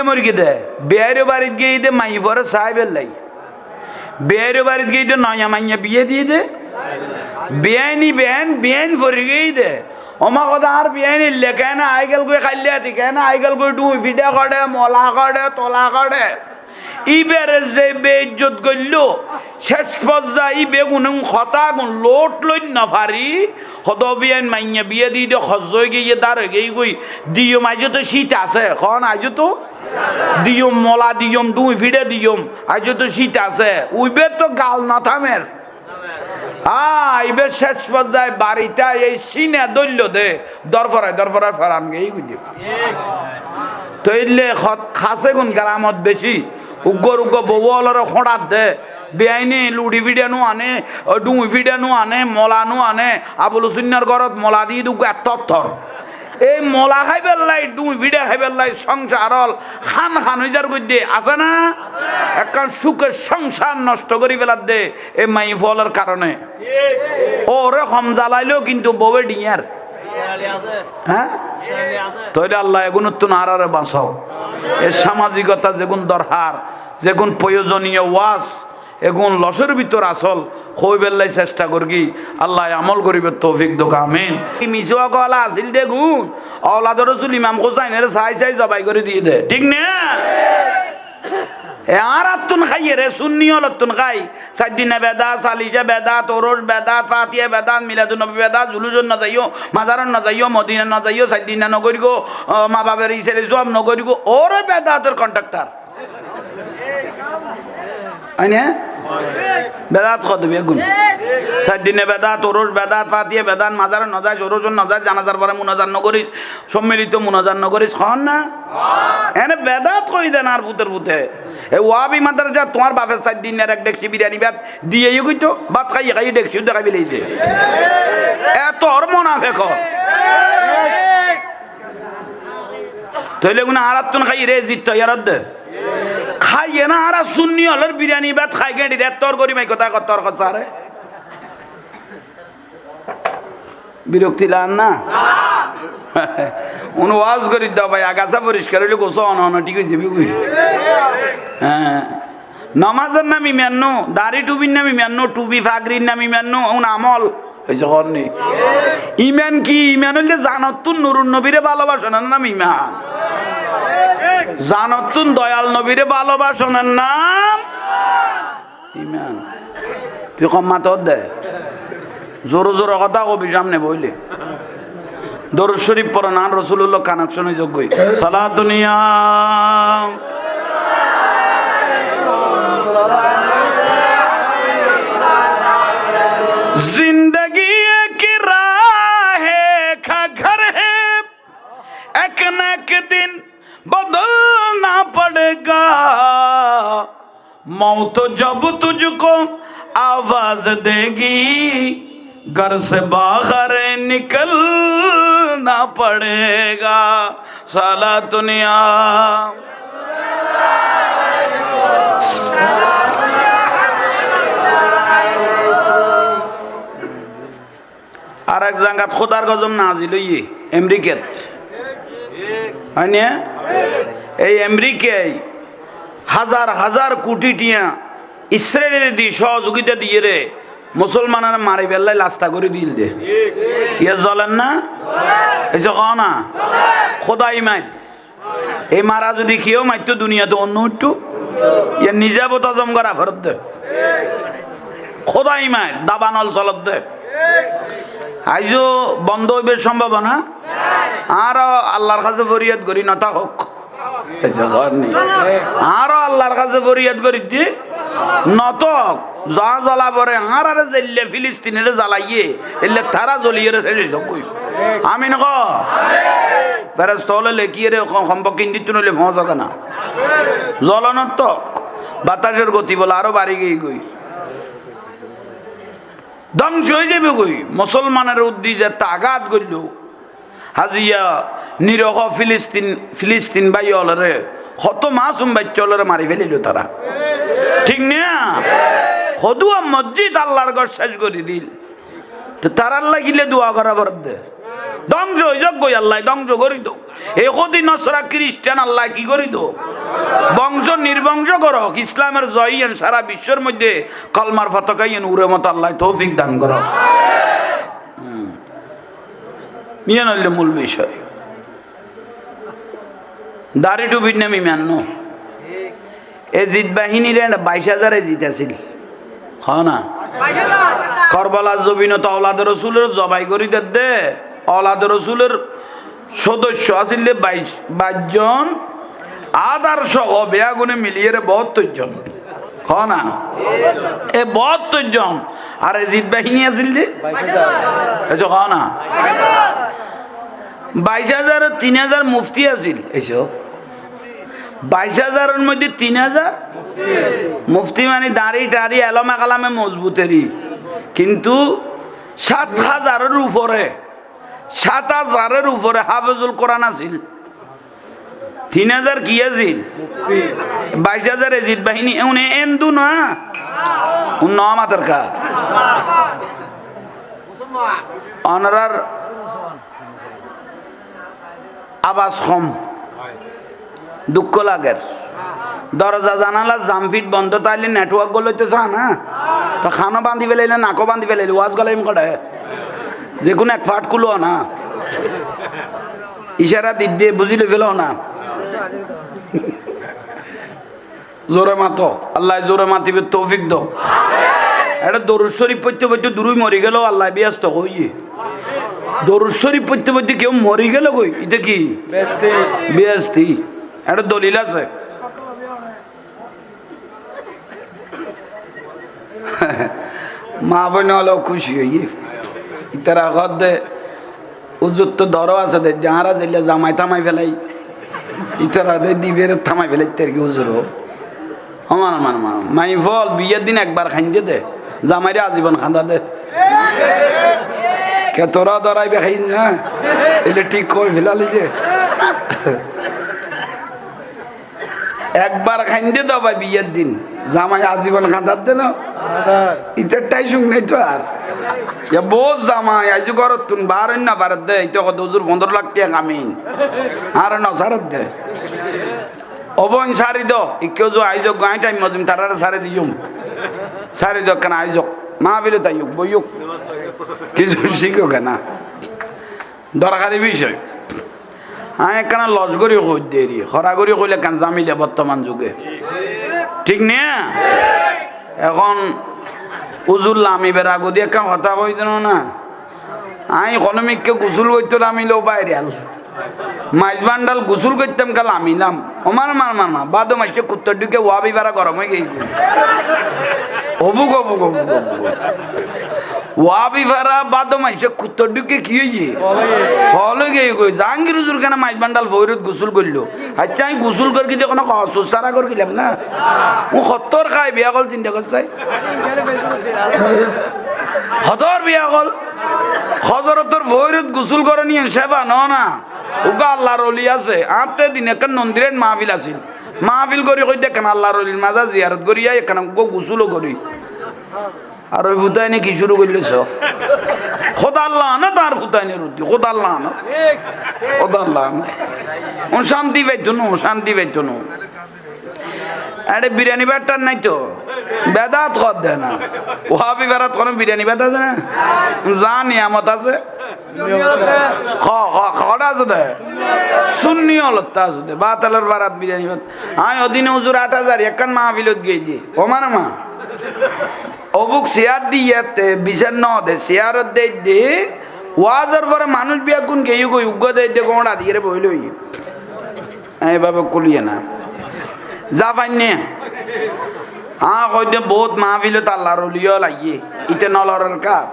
মুরগি দে বিয়ের বাড়িতে গিয়ে দে মাই পরে সাহেবের লাই বিয়ের বাড়িতে গিয়ে দে নয়া মাইয়া বিয়ে দিয়ে দে বিয়ানি বেন বিয়ান ফরি গিয়ে দে ওমা কথা আর বিয়ানি লেখে না আইগেল করে খাইলে আতি কেন আইগেল করে ডুই ফিডে করে মলা করে তোলা করে ইবেরে যে বেইজ্জত করলো শেষ পর্যায়ে বেগুন খতা গুণ লোট লই না পারি হদ বিয়ান মাইয়া বিয়ে দিয়ে দে খজ গিয়ে দাঁড়ে গিয়ে গই দিয়ম আজও তো শীত আছে খন আজও তো দিয়ম মলা দিয়ম ডুই ফিডে দিয়ম আজও তো শীত আছে উইবে তো গাল না থামের এবার শেষ পর্যায়ে বাড়িটা এই সিনে দৈল্য দে দরফরায় ফেরাম গেই বুঝি তো এলে খাসে গুণ গ্রামত বেশি উগ্গর বউলর খোঁড়াত দে বেআইনি লুডি ফিডানো আনে ডুঙি ফিডানো আনে মলানো আনে আবুল সুন্নার ঘরত মলা দিয়ে দুঃখ এত থর এই মলা খাইবার লাই ডুঙি ফিডা খাইবার লাই সংসার খান হয়ে যার গদ্যে আছে না একখান সুখের সংসার নষ্ট করি ফেলার দে এই মাই ফলের কারণে ওরে কম জ্বালাইলেও কিন্তু বউয়ে ডিয়ার হ্যাঁ তৈরি আল্লাহ এগুন তো নারারে বাঁচাও এর সামাজিকতা যেগুন দরকার যেগুন প্রয়োজনীয় ওয়াজ এগুন লসের ভিতর আসল হই বেল্লাই চেষ্টা করগি আল্লাহ আমল করিবে তৌফিক দোকা আমিন মিসওয়া কলা আসিল দেখুন আওলাদ রাসূল ইমাম হোসাইনের চাই জবাই করে দিয়ে দে ঠিক না আর আত্তুন খাইয়ে রে সুন্নি হলতুন খাই সাইদিনা বেদাত সালিজা বেদাত ওরস বেদাত ফাতিহা বেদাত মিলাদুন নবী বেদাত জুলুজন না যাইও মাজারান না যাইও মদিনা না যাইও সাইদিনা নগরি গো মা বাবার ইসের জব নগরি গো ওরে বেদাতের কন্ট্রাক্টর আইনে বেদাত কদবে গুণ সাইদিনে বেদাত ওরস বেদাত ফাতিহা বেদাত মাজারান না যায় ওরজন না যায় জানাজার পরে মুনাজাত নগরিস সম্মিলিত মুনাজাত নগরিস খন না এনে বেদাত কই দেন আর ভূতের ভূতে এ ওয়াবি মাদ্রাসা তোমার বাপের 4 দিনের এক ডেকছি বিরিয়ানি ভাত দিয়েই কইতো ভাত খাইয়ে ডেকছি দেখাবি লইতে এত ওর মুনাফিক তইলে গুনা আরাতুন খাই রে জিত ইয়ারদ দে খাইয়ে না আর সুন্নি হলের বিরিয়ানি ভাত খাই গেডি রে তোর গরি মাই কথা তোর কথা রে বিরক্তি লান না ওয়াজ করি দাও ভাই আগাছা পরিষ্কার হইলে গোসা অন ঠিক হয়ে যাবি হ্যাঁ নামাজের নাম ইমান্য দাড়ি টুবির নাম ইমান্য টুবি ফাগরির নাম ইমান্য আমল হয়েছে হর নেই ইমান কি ইমান হইলে জানতুন নুরুন নবীরে ভালোবাসনের নাম ইমান জানতুন দয়াল নবীরে ভালোবাসনের নাম ইমান তুই কম মাতর দে জোর জোর কথা কবি সামনে বইলে দরুদ শরীফ পড়ান আর রাসূলুল্লাহ কানেকশন যোগ্যই সালাতুনিয়া जिंदगी एक राह का घर है एक न एक दिन बदलना पड़ेगा मौत जब तुझको आवाज देगी घर से बाहर निकलना पड़ेगा साला दुनिया আর এক জায়গাত খোদার গজম নাজিল হইয়ে আমেরিকাত হয় না এই আমেরিকায় হাজার হাজার কোটি টিয়া ইসরায়েলের দি সহযোগিতা দিয়ে রে মুসলমানের মারি বেল্লাই লাস্তা করে দিল দে ইয়ে জ্বলেন না এসে ক না খোদাই মাই এই মারা যদি কেউ মারতো দুনিয়াতে অন্য একটু ইয়ে নিজে বোতজম করা ফেরত দে খোদাই মাই দাবানল চলত দে আইজো বন্ধ হইবে সম্ভাবনা আর আল্লাহর কাছে ফরিয়াদ করি নতা হোক আরো আল্লাহর কাছে ফরিয়াদ করি দি নতক যা জ্বলা পরে আর আরে জ্বললে ফিলিস্তিনের জ্বালাইয়ে এলে তারা জ্বলিয়ে আমি নক ফেরেস তলে লেখিয়ে রে সম্পর্ক ইন্দিত নইলে ফস না জ্বলনত তো বাতাসের গতি বলে আরো বাড়ি গিয়ে গই ধ্বংস হয়ে যাবে কই মুসলমানের উদ্দিজে আঘাত করল হাজিয়া নিরহ ফিলিস্তিন ভাই অলরে কত মাসুম বাচ্চা অলরে মারি ফেলিল তারা ঠিক না হদুয়া মসজিদ আল্লাহর ঘর শেষ করে দিল তো তারার লাগিলে দোয়া করা বরাদ্দ ধ্বংস হয়ে যাক গই আল্লাহ ধ্বংস করি দো এখদি নসরা খ্রিস্টান আল্লাহ কি করি দো বংশ নির্বংশ করক ইসলামের জয়ন সারা বিশ্বের মধ্যে কলমার পতাকাইন উড়ে মত আল্লাহ তৌফিক দান করো নিয়ে নইলে মূল বিষয় দাড়ি টুপির নামি মান্য এ জিত বাহিনীর 22,000 জিতেছিল হ না করবালা জবিন তো আওলাদ রসুলের জবাই করি দে আওলাদ রসুলের সদস্য আছিল 22 জন আদার সহ বেয়াগুনে মিলিয়ে 72 জন হ না এ 72 জন আর এ জিত বাহিনী আছিল যে হ না 22,000 3,000 মুফতি আছিল এইসব 22,000 মধ্যে 3,000 মুফতি মানে দাড়ি টাড়ি এলমা কালামে মজবুতেরই কিন্তু 7,000-এর উপরে 7,000-এর উপরে হাফেজুল কোরআন আছিল 3,000 কি আছিল 22,000 এজিদ বাহিনী এমন এন্দু না মাতার কাজ অনারার আবাস কম দুঃখ লাগের দরজা জানালা জামফিট বন্ধ তাইলে নেটওয়ার্ক গুলো তো চা না তো খানো বান্ধি ফেলাইলে নাকো বান্ধি ফেলাইলে ওয়াজ গলাইম করে যে কোনো এক ফাট কুলো না ইশারা দিদি বুঝিলে ফেলো না জোরে মাতো আল্লাহ জোরে মাতিবে তৌফিক দো এটা দরুদ শরীফ পড়তে পড়তে দূরই মরি গেল আল্লাহ ব্যস্ত হইয়ে দরুদ শরীফ পড়তে পড়তে কেউ মরি গেল কই এটা কি বেস্তি এটা দলিল আছে মা বোন হলেও খুশি হইয়ে ইতারা গদ্দে উজুর তো ধরো আছে দে যাহারা যেলে জামাই থামাই ফেলাই ইতারা দে দিবের থামাই ফেলাই তের কি উজুর আমার মান মান মাই ফল বিয়ের দিন একবার খাইতে দে জামাইরে আজীবন খান্দা দে কে তোরা ধরাইবে খাই না এলে ঠিক কই ফেলালি যে একবার খাইতে দাও ভাই বিয়ের দিন জামাই আজীবন খান্দার দে না ইতারটাই শুন নাই তো আর বহুত জামাই আজ ঘরত তুন বার না বারত দে এই তো 15 লাখ টাকা কামিন আর ন সারত দে অবন সারি দ ইকেও যে আইজ গাই টাইম মদিম তারারে সারে দিয়ুম সারি দ কেন আইজ মা বিলে তাইক বইক কিছু শিখো কেনা দরকারি বিষয় হ্যাঁ একখানা লজ করি কই দেরি খরা করি কইলে কেন জামিলে বর্তমান যুগে ঠিক না এখন উজুর লামিবের আগো দিয়ে কেন হতা কই দেন না আই ইকোনমিককে গুসুল করতে নামিলেও বাইরে আল মাইজ বান্ডাল গুসুল করতাম কাল আমিলাম আমার মার বাদো মাইছে কুত্তর ঢুকে ওয়াবি বারা গরম হয়ে গেই অবুক অবুক অবুক ওয়াবি ভাড়া বাদো মাইছে কুত্তর ঢুকে কি হইয়ে হলে গিয়ে কই জাহাঙ্গীর হুজুর কেন মাইজ বান্ডাল ফৈরত গুসুল করলো আচ্ছা আমি গুসুল করি কি কোনো সুসারা করে গেলাম না ও সত্তর খাই বিয়া কল চিন্তা করছে হতর বিয়া কল হজরতর ফৈরত গুসুল করে নিয়ে সেবা না ওগা আল্লাহর অলি আছে আপতে দিন একটা নন্দিরের মাহফিল আছিল মাহফিল করি কই দেখেন আল্লাহর অলির মাজা জিয়ারত করি এখানে গুসুলও করি আর ওই ফুতাইনি কি শুরু করলে সব খোদা আল্লাহ না তার ফুতাইনি রুটি খোদা আল্লাহ না খোদা আল্লাহ না ও শান্তি পাইতো না শান্তি পাইতো না আরে বিরিয়ানি ব্যাটার নাই তো বেদাত কর দেয় না ওহাবি বেড়াত কোনো বিরিয়ানি বেদ আছে না যা নিয়ামত আছে খড়া আছে দে শূন্য লত্তা আছে দে বাতালের বারাত বিরিয়ানি ভাত আমি ওদিনে হুজুর 8,000 একখান মাহফিলত গিয়ে দিয়ে ও মানে মা অবুক শেয়ার দিয়ে বিচার ন দে শেয়ারত দে দে ওয়াজের পরে মানুষ বিয়া কোন গেই কই উগ্র দে দে কোনটা দিয়ে বইল এইভাবে কলিয়ে না যা পাইনে কইতে বহুত মাহফিলত আল্লাহর অলিও লাগিয়ে ইতে নলরের কাপ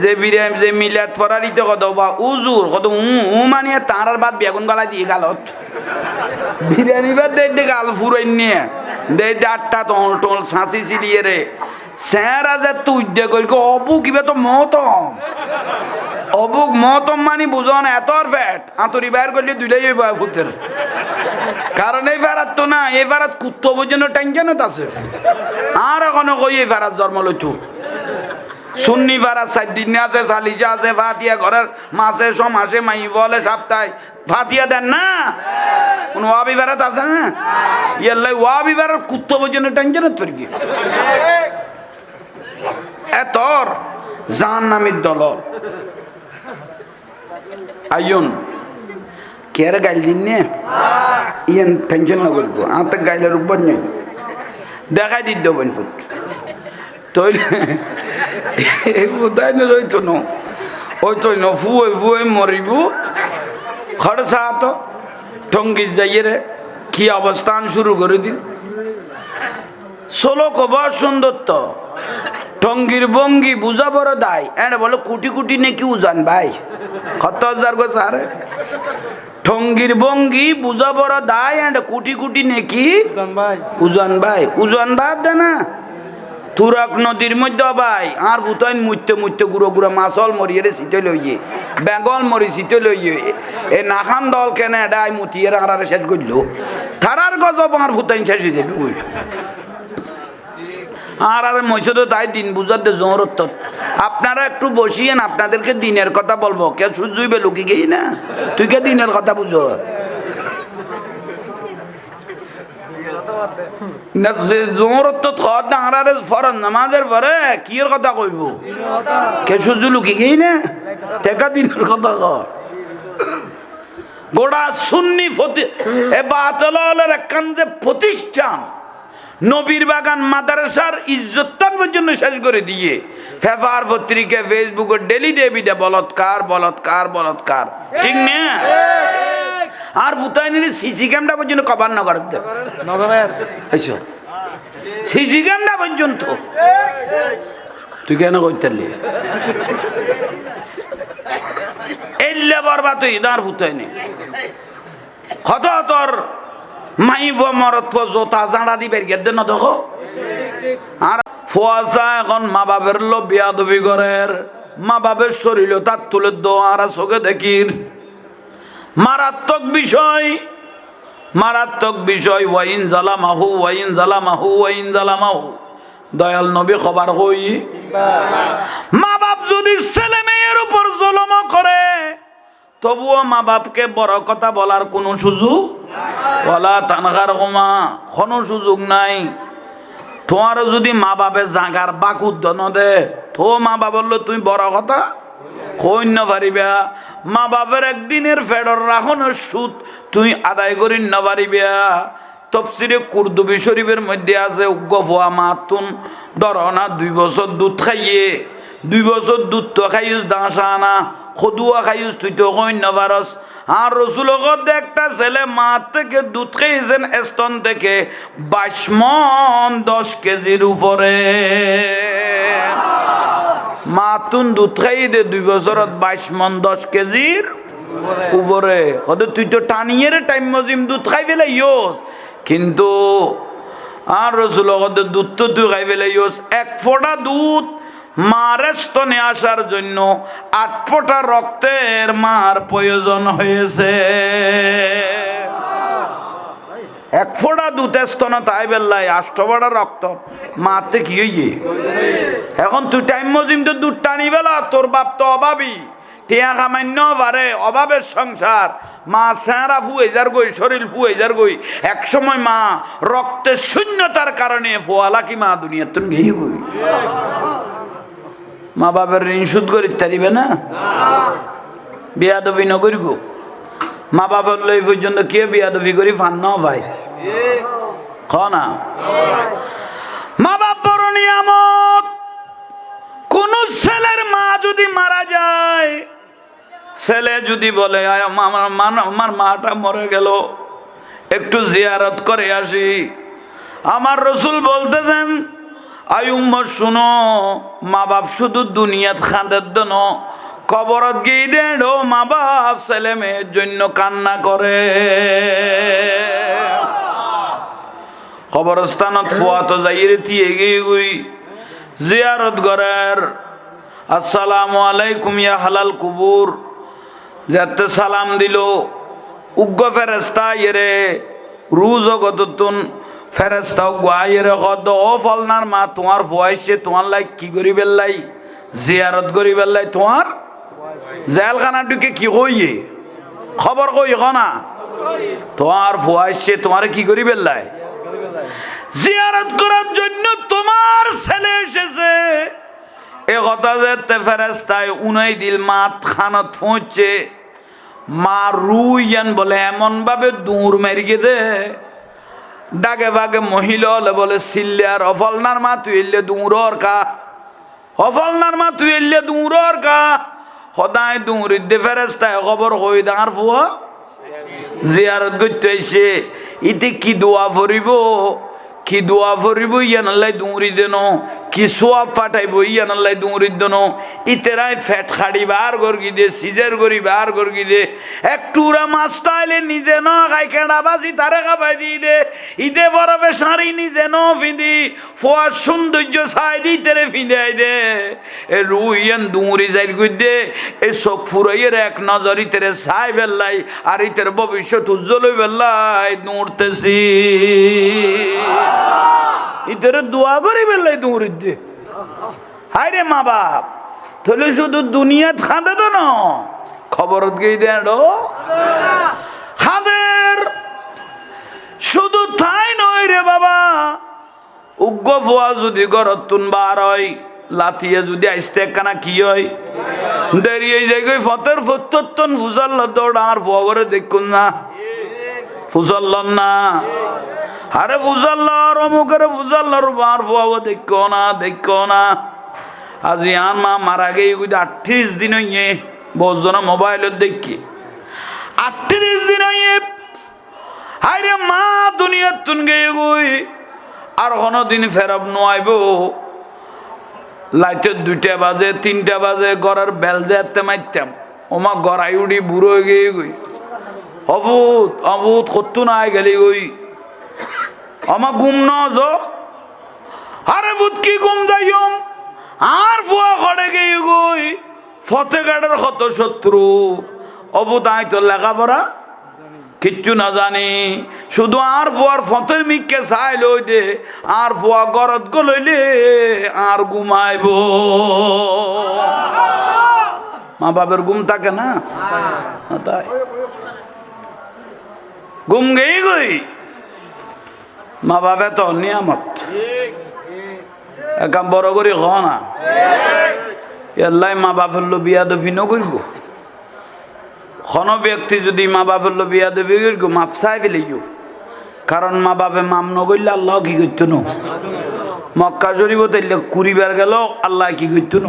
যে বিরিয়ানি যে মিলাত ফরার ইতে কত বা উজুর কত মানিয়ে তাঁর বাদ বেগুন গলা দিয়ে গালত বিরিয়ানি বাদ দে গাল ফুরাই নিয়ে দে 8টা টোল ছাঁচি চিলিয়ে রে স্যারা যে তুই দে কই অবু কিবা তো মতম অবুক মতম মানি বুঝো না এতর ফ্যাট আঁতরি বাইর করলে দুইটাই ফুটের কারণ এই ফেরাত তো না এই ফেরাত কুত্ত পর্যন্ত টেনশনত আছে আর এখনো কই এই ফেরাত জন্ম লইতো সুন্নি পাড়া 4 দিন আছে, সালিজা আছে, ফাতিয়া ঘরের মাসে সমাসে মাই বলে সপ্তাহে ফাতিয়া দেন না। কোন ওয়াবি বেড়াত আছে না? ইয়াল্লাই ওয়াবি বেড়ার কুত্তো পর্যন্ত টেনশন তোর কি তোর জাহান্নামীর দল আইন কেরে গাইল দিন নে ইয়ান টেনশন না করবো আমার গাইলের উপর নেই দেখাই দিত দেবেন ফুট তৈলে বোধাই রইতো ন ওই তো ন ফুয়ে ফুয়ে মরিব খরচা তো টঙ্গি যাইয়ে রে কি অবস্থান শুরু করে দিন ষোলো কবার সুন্দর তো টঙ্গির বঙ্গি বুঝা বড় দায় এনে বলো কোটি কোটি নাকি উজান ভাই 70,000 গো সারে টঙ্গির বঙ্গি বুঝা বড় দায় এন্ড কোটি কোটি নাকি উজান ভাই উজান বাদ দে না তুরাক নদীর মধ্যে ভাই আর ভুতাইন মুইতে মুইতে গুঁড়ো গুঁড়ো মাছল মরিয়ে শীতে লইয়ে বেঙ্গল মরি শীতে লইয়ে এ নাখান দল কেন এডাই মুতিয়ে আড়ারে শেষ করলো তারার গজব আর ভুতাইন শেষ হয়ে যাবে বুঝ আর আর মহিষদ তাই দিন বুঝাতে জোরত আপনারা একটু বসিয়েন আপনাদেরকে দিনের কথা বলবো কে সুজুইবে লুকি গেই না তুই কে দিনের কথা বুঝো না জোরত খদ না আর ফরজ নামাজের পরে কি এর কথা কইব কে সুজু লুকি গেই না টেকা দিনের কথা ক গোড়া সুন্নি ফতি এ বাতলের একখান যে প্রতিষ্ঠান নবীর বাগান মাদ্রাসার ইজ্জতান পর্যন্ত শেষ করে দিয়ে পেপার পত্রিকা ফেসবুকে ডেলি ডেবিডে বলৎকার বলৎকার বলৎকার ঠিক না আর ভুতাইনের সিসি ক্যামেরা পর্যন্ত কভার না করতে সিসি ক্যামেরা পর্যন্ত তুই কেন করতে এলে বরবাদ ইদার ভুতাইনি কত তোর মাইব মরত জোতা জাঁড়া দি বের গেছে না দেখো আর ফুয়াশা এখন মা বাপের লো বিয়া দবি করের মা বাপের শরীর তার তুলে দোয়ার চোখে দেখির মারাত্মক বিষয় ওয়াইন জালামাহু ওয়াইন জালামাহু ওয়াইন জালামাহু দয়াল নবী খবর কই মা বাপ যদি ছেলে মেয়ের উপর জুলুম করে তবুও মা বাপকে বড় কথা বলার কোনো সুযোগ বলা তানখার কমা কোনো সুযোগ নাই তোমার যদি মা বাপে জাগার বাকুদ্দ নদে তো মা বাপ বললো তুমি বড় কথা কই না পারিবা মা বাপের একদিনের ফেডর রাখনের সুদ তুই আদায় করি না পারিবা তফসিরে কুরদুবি শরীফের মধ্যে আছে উগ্র ভুয়া মাতুন ধরনা 2 বছর দুধ খাইয়ে 2 বছর দুধ তো খাইস দাঁসা আনা খদুয়া খাইস তুই তো কই না পারস আর রসুল একটা ছেলে মা থেকে দুধ খেয়েছেন স্তন থেকে 22 মণ 10 কেজির উপরে মাতুন দুধ খাইয়ে দে 2 বছরত 22 মণ 10 কেজির উপরে তুই তো টানিয়ে টাইম মজিম দুধ খাই ফেলে ইয়োস কিন্তু আর রসুল দুধ তো তুই খাই ফেলে ইয়োস 1 ফোঁটা দুধ মার স্তনে আসার জন্য 8 ফোঁটা রক্তের মার প্রয়োজন হয়েছে 1 ফোঁটা দুধ স্তন তাই বেল্লাই 8 ফোঁটা রক্ত মারতে কি হইয়ে এখন তুই টাইম মজিম তো দুধ টানি বেলা তোর বাপ তো অভাবী টিয়া কামান্য বারে অভাবের সংসার মা চেহারা ফুয়ে যার গই শরীর ফুয়ে যার গই এক সময় মা রক্তের শূন্যতার কারণে ফোয়ালা কি মা দুনিয়ার তুমি গিয়ে গই মা বাপের ঋণ শোধ করি তারিবে না বিয়াদবি নকরি গো মা বাপের লই পর্যন্ত কে বিয়াদবি করি ফান না ভাই খ না মা বাপ বড় নিয়ামত কোন ছেলের মা যদি মারা যায় ছেলে যদি বলে আমার মাটা মরে গেল একটু জিয়ারত করে আসি আমার রসুল বলতেছেন আয়ুম্মত শুনো মা বাপ শুধু দুনিয়াত খাঁদের জন্য কবরত গিয়ে দেন ও মা বাপ ছেলে মেয়ের জন্য কান্না করে কবরস্থানত ফুয়াত যাইরে দিয়ে গিয়ে গুই জিয়ারত করার আসসালামু আলাইকুম ইয়া হালাল কুবুর যাতে সালাম দিল উগ্র ফেরেস্তা ইয়ে রুজ গততুন ফেরেস্তা গুয়াইরে কদ ও ফলনার মা তোমার ফুয়াইছে তোমার লাই কি করি বেল্লাই জিয়ারত করি বেল্লাই তোমার জেলখানা ঢুকে কি কইয়ে খবর কই না তোমার ফুয়াইছে তোমার কি করি বেল্লাই জিয়ারত করার জন্য তোমার ছেলে এসেছে এ কথা যে ফেরেশতায় উনাই দিল মাত খানত পৌঁছে মা রুইয়ান বলে এমন ভাবে দূর মেরিয়ে দে ডাকে বাগে মহিলা হলে বলে সিল্লে আর অফলনার মা তুই এলে দূরর কা অফলনার মা তুই এলে দূরর কা সদায় দূরিত দে ফেরেশতায় খবর কই ডাঙর ফুয়া জিয়ারত করতে এসে ইতে কি দোয়া ফরিব কি দোয়া ফরিব ইয়ান আল্লাহ দূরি দেন কি সোয়াব পাঠাইব ইয়ান আল্লাহ দূরি দেন ইতেরাই ফ্যাট খাড়ি বার গর্গি দে সিজের গরি বার গর্গি দে একটুরা মাছ তাইলে নিজে ন খাই কেডা বাজি তারে খাবাই দি দে ইদে বরফে শাড়ি নিজে ন ফিদি ফোয়ার সৌন্দর্য ছাই দি তেরে ফিদাই দে এ রুইয়ান দূরি যাই গই দে এ চোখ ফুরাইয়ের এক নজরি তেরে ছাই বেল্লাই আর ইতের ভবিষ্যৎ উজ্জ্বল হই বেল্লাই দৌড়তেছি ইতরে দোয়া করি বেল্লাই দৌড়িত দে হাই রে মা বাপ তাহলে শুধু দুনিয়াত খাঁদে তো না খবরত গিয়ে দেন খাঁদের শুধু তাই নয় রে বাবা উগ্র ফোয়া যদি ঘরত তুন বার হয় লাথিয়ে যদি আইসতে একখানা কি হয় দেরি এই জায়গায় ফতের ফতন ফুসাল্ল দৌড় আর ফোয়া করে দেখুন না ফুসাল্লন না আরে ফুসাল্লার অমুকের ফুসাল্লার বার ফোয়াবো দেখো না আজি আন মা মারা গিয়ে 38 দিন হইয়ে বহুজন মোবাইলত দেখি 38 দিন হইয়ে হাইরে মা দুনিয়ার তুন গিয়ে গই আর কোনো দিন ফেরব নোয়াইব লাইটের 2টা বাজে 3টা বাজে ঘরের বেল যেতে মারতাম ওমা গড়াই উড়ি বুড়ো হয়ে গিয়ে গই অবুত কত্তু নাই গেলি গই আমা ঘুম ন আরে বুত কি ঘুম যাইম আর ফুয়া খড়ে গিয়ে গই ফতেগাড়ের কত শত্রু অবুত আই তো লেখাপড়া কিচ্ছু না জানি শুধু আর ফুয়ার ফতের মিককে চাই লই দে আর ফুয়া গরত গো লইলে আর ঘুমাইব মা বাপের ঘুম থাকে না তাই ঘুম গেই গই মা বাবা তো নিয়ামত একা বড় করে খ না এল্লাই মা বাপের লো বিয়া দফি নকরব কোন ব্যক্তি যদি মা বাপের লো বিয়া দফি করব মাপ চাই ফেলে কারণ মা বাপে মাম নগরলে আল্লাহ কি করত ন মক্কা শরীফ তাইলে কুড়িবার গেল আল্লাহ কি করত ন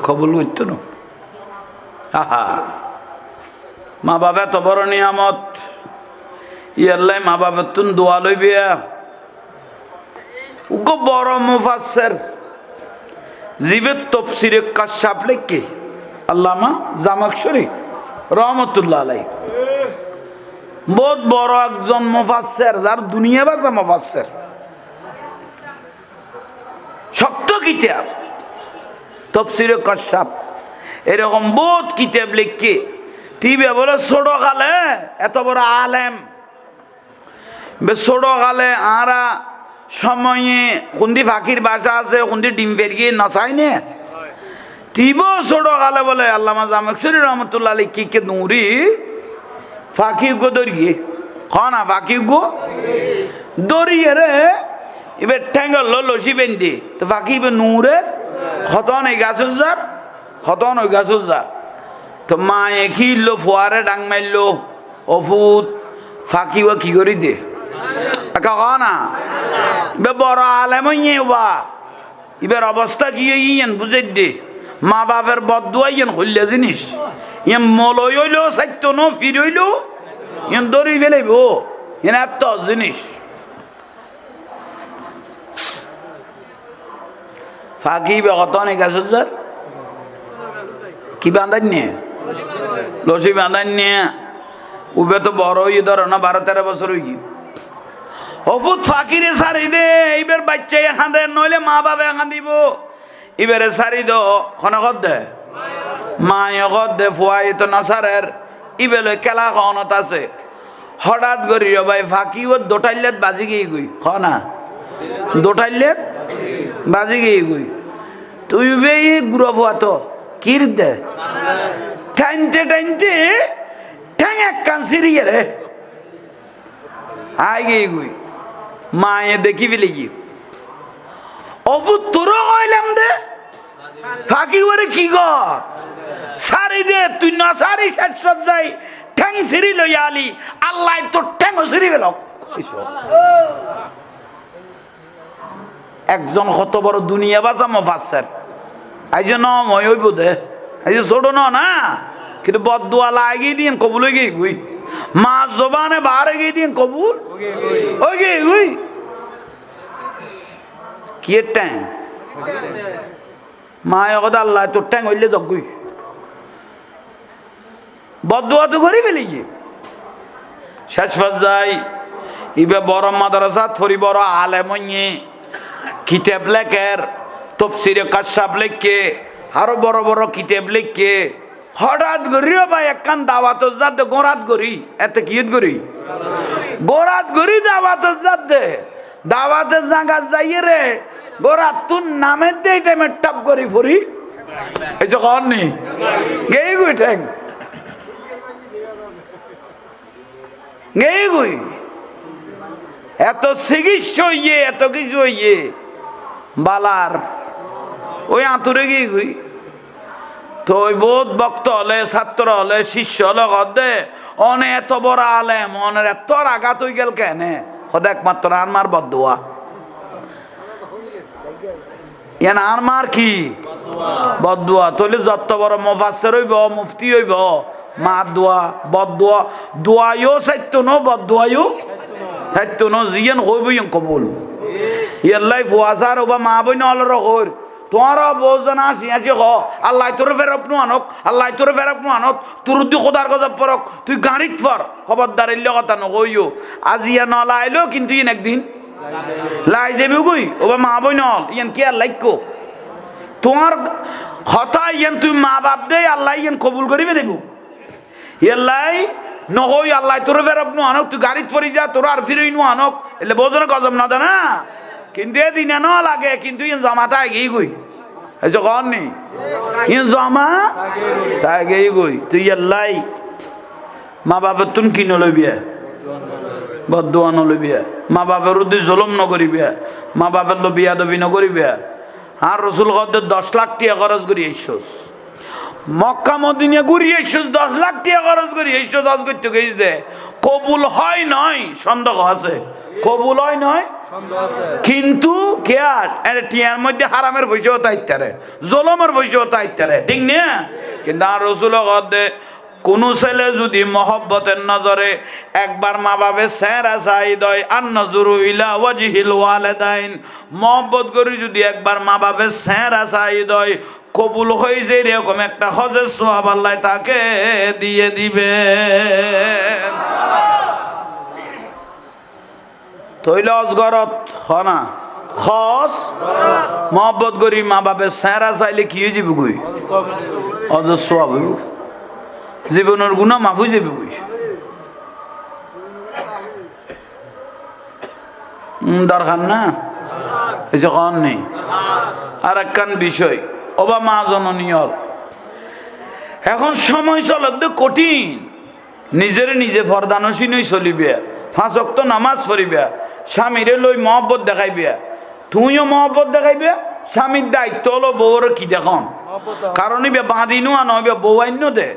কবুল করত ন আহা মা বাবা তো বড় নিয়ামত ইয়াল্লাই মা বাবার তুন দোয়া লইবে উগো বড় মুফাসসির জিবে তাফসীরে কাশাফ লিখে আল্লামা জামাখশরী রহমাতুল্লাহ আলাইহি বহুত বড় একজন মুফাসসির যার দুনিয়া বাজা মুফাসসির শক্ত কিতাব তাফসীরে কাশাফ এরকম বহুত কিতাব লিখে তিবে বলে ছোট কালে এত বড় আলেম ছোট কালে আরা সময়ে খুন্দি ফাঁকির বাসা আছে খুন্দি ডিম ফেরিয়ে নচাই নে তিব ছোট কালে বলে আল্লামা জামাখশরী রহমতুল্লাহ আলাইহি কি কে নুরি ফাঁকি গো দরিয়ে খানা ফাঁকি গো দরিয়ে রে এবার ঠ্যাঙ্গল লসি বেঁধে তো ফাঁকি নূরে খতন এই গাছ যার খতন ওই গাছ যার তো মায়ে খিললো ফোয়ারে ডাং মারলো অফুত ফাঁকি ও কি করি দে না বড় আলেম বা এবার অবস্থা কি ইয়েন বুঝাই দে মা বাপের বদুয়া ইয়েন হইলে জিনিস ইয়েন মলই হইলো সাইতো ন ফির হইলো ইয়েন দড়ি ফেলাইব ইয়েন এত জিনিস ফাঁকি কত নেই গাছ কি বাঁধান নিয়ে লসি বাঁধান নিয়ে উবে তো বড় হয়ে ধরো না 12-13 বছর হয়ে হফুত ফাঁকিরে সারি দে এইবার বাচ্চা এখান দে নইলে মা বাবা এখান দিব এবারে সারি দো খনকত দে মায়ে কত দে ফুয়াই তো নাসারের ইবেলে কেলা খনত আছে হঠাৎ করি ভাই ফাঁকি ও দোটাইলেত বাজি গিয়ে গই খ না দোটাইলেত বাজি গিয়ে গই তুই বে গ্রুপ তো কির দে টাইনতে টাইনতে ঠ্যাং এক কান সিরিয়ে রে আই গে গুই মায়ে দেখি ফেলে কি অবু তোর কইলাম দে ফাঁকি করে কি গো সারি দে তুই না সারি শেষ যাই ঠ্যাং সিরি লই আলি আল্লাহ তোর ঠ্যাং সিরি গেল একজন কত বড় দুনিয়া বাঁচা মুফাসসির এই জন্য মই হইব দে এই যে ছোট না কিন্তু বদদুয়া লাগিয়ে দিন কবুল হয়ে গিয়ে গুই মা জবানে বাহারে গিয়ে দিন কবুল হয়ে গিয়ে গুই কি ট্যাং মা কথা আল্লাহ তোর ট্যাং হইলে জগুই বদদুয়া তো করি গেলি শেষ পর্যায়ে ইবে বড় মাদ্রাসাত ফরি বড় আলেম হইয়ে কিতাব লেখের তফসিরে কাশাফ লেখে আরো বড় বড় কিতাব লেখে হঠাৎ করি ভাই একখান দাওয়াত যাতে গোরাত করি এতে কিয়ত করি গোরাত করি দাওয়াত যাতে দাওয়াতের জায়গা যাইয়ে রে গোরাত তুন নামের দিয়ে টাইমে টাপ করি ফরি এই যে কর নি গেই গুই ঠ্যাং গেই গুই এত চিকিৎসা হইয়ে এত কিছু হইয়ে বালার ওই আঁতুরে গিয়ে গুই তো ওই বহুত ভক্ত হলে ছাত্র হলে শিষ্য হলে কদে অনে এত বড় আলেম অনের এত আঘাত হয়ে গেল কেন সদ একমাত্র আনমার বদুয়া ইয়ান আনমার কি বদুয়া তৈলে যত বড় মুফাসসির হইব মুফতি হইব মা দোয়া বদুয়া দোয়াইও সাইতো ন বদুয়াইও সাইতো ন জিয়ান হইব ইয়ান কবুল ইয়াল্লাই ফুয়াসার ওবা মা বইন অলর হর তোমারা বহুজন আসি আসি হ আল্লাহ তোর ফেরপ নু আনক আল্লাহ তোর ফেরপ নু আনক তোর দি খোদার গজব পরক তুই গাড়িত ফর খবরদার এলে কথা নকইও আজ ইয়া নলা আইলো কিন্তু ইন একদিন লাই যাবি কই ওবা মা বই নল ইয়ান কি আর লাইকো তোমার হতা ইয়ান তুই মা বাপ দে আল্লাহ ইয়ান কবুল করিবে দেব ইয়াল্লাই নহই আল্লাহ তোর ফেরপ নু আনক তুই গাড়িত ফরি যা তোর আর ফিরই নু আনক এলে বহুজন গজব না না কিন্তু এদিনে ন লাগে কিন্তু ইন জমাটা আগেই গই এই কন নি ইন জমা তা আগেই গই তুই আল্লাই মা বাপের তুন কি নলবিয়া বদুয়া নলবিয়া মা বাপের উদ্দে জুলুম নকরিবিয়া মা বাপের লো বিয়া দবি নকরিবিয়া আর রসুল কদ্দে 10 লাখ টাকা খরচ করি আইসস মক্কা মদিনা ঘুরি আইসস 10 লাখ টাকা খরচ করি আইসস আজ করতে গেছি দে কবুল হয় নয় সন্দেহ আছে কবুল হয় নয় কিন্তু কেয়ার টিয়ার মধ্যে হারামের পয়সাও তাইতারে জলমের পয়সাও তাইতারে ঠিক না কিন্তু আর রসুল কদ্দে কোন ছেলে যদি মহব্বতের নজরে একবার মা বাপে চেহারা চাই দয় আর নজরু ইলা ওয়াজহিল ওয়ালিদাইন মহব্বত করে যদি একবার মা বাপে চেহারা চাই দয় কবুল হয়ে যে এরকম একটা হজের সওয়াব আল্লাহ তাকে দিয়ে দিবে তৈলে অজগরত হনা খস মহব্বত করি মা বাপের চেহারা চাইলে কি হয়ে যাবে গই হজের সওয়াব হইব জীবনের গুণা মাফ হয়ে যাবে গই দরকার না এই যে কন নেই আর একখান বিষয় ওবা মা জননীয় এখন সময় চলতে কঠিন নিজের নিজে ফরদানসীনই চলিবে 5 ওয়াক্ত নামাজ পড়িবে স্বামীরে লই মহব্বত দেখাইবে তুইও মহব্বত দেখাইবে স্বামীর দায়িত্ব হলো বউর কি দেখুন কারণ ইবে বাঁধিনু আন হইবে বউ আইন দে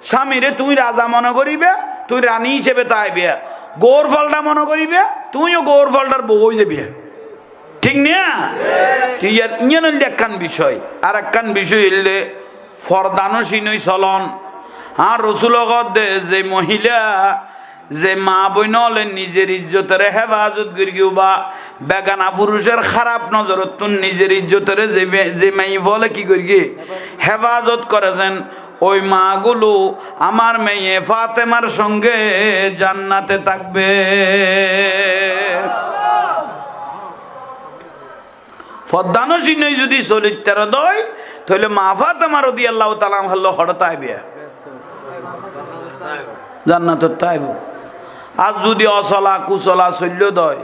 স্বামীরে তুই রাজা মনে করিবে তুই রানী হিসেবে তাইবে গৌর ফলটা মনে করিবে তুইও গৌর ফলটার বউ হয়ে যাবি ঠিক না তুই ইয়ান একখান বিষয় আর একখান বিষয় হইলে ফরদানসীনই চলন আর রসুল যে মহিলা যে মা বইন হলে নিজের ইজ্জতের হেফাজত করিও বা বেগানা পুরুষের খারাপ নজরত নিজের ইজ্জতের যে মেয়ে বলে কি করি হেফাজত করেছেন ওই মাগুলো আমার মেয়ে ফাতেমার সঙ্গে জান্নাতে থাকবে ফরদানসীন যদি চরিত্র দয় তাহলে মা ফাতেমা রাদিয়াল্লাহু তাআলা হলো হড়তাই বিয়া জান্নাতত তাইব আর যদি অচলা কুচলা চল্য দয়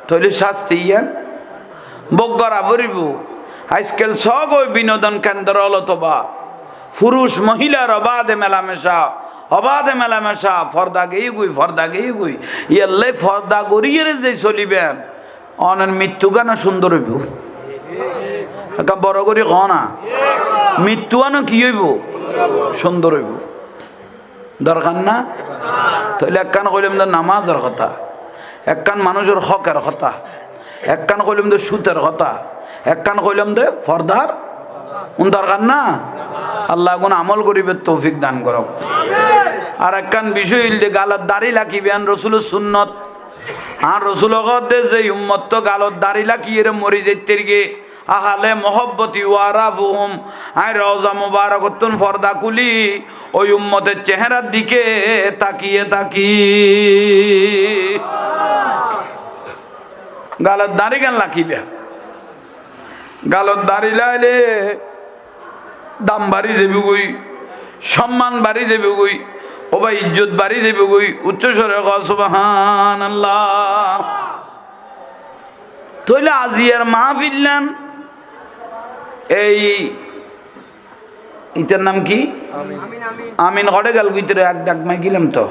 তাহলে শাস্তি ইয়ান বগরা ভরিব আজকাল সব ওই বিনোদন কেন্দ্র হলো তো বা পুরুষ মহিলার অবাধে মেলামেশা ফর্দা গেই গুই ইয়াল্লাই ফর্দা গড়িয়ে যে চলিবেন অনেক মৃত্যু গান সুন্দর হইব একটা বড় করে ক না মৃত্যু আনো কি হইব সুন্দর হইব দরকার না তাহলে একখান কইলাম তো নামাজের কথা একখান মানুষের হকের কথা একখান কইলাম তো সুতের কথা একখান কইলাম দে ফর্দার দরকার না আল্লাহ কোন আমল করিবে তৌফিক দান করক আর একখান বিষয় হইল যে গালত দাড়ি লাকিবেন রসুলের সুন্নত আর রসুল যে উম্মত তো গালত দাড়ি লাকিয়ে মরি যেতে গিয়ে আহালে মোহব্বতি ওয়ারাফুহুম আই রওজা মুবারাকাতুন ফর্দা কুলি ওই উম্মতের চেহারার দিকে তাকিয়ে গালত দাড়ি গান লাকিবে গালত দাড়ি লাইলে দাম বাড়ি যাবি গই সম্মান বাড়ি যাবি গই ও ভাই ইজ্জত বাড়ি যাবি গই উচ্চস্বরে সুবহানাল্লাহ তইলে আজিয়ার মাহফিল্লান এই ইটার নাম কি আমিন কড়ে গেল ভিতরে এক ডাক মাই গেলাম তো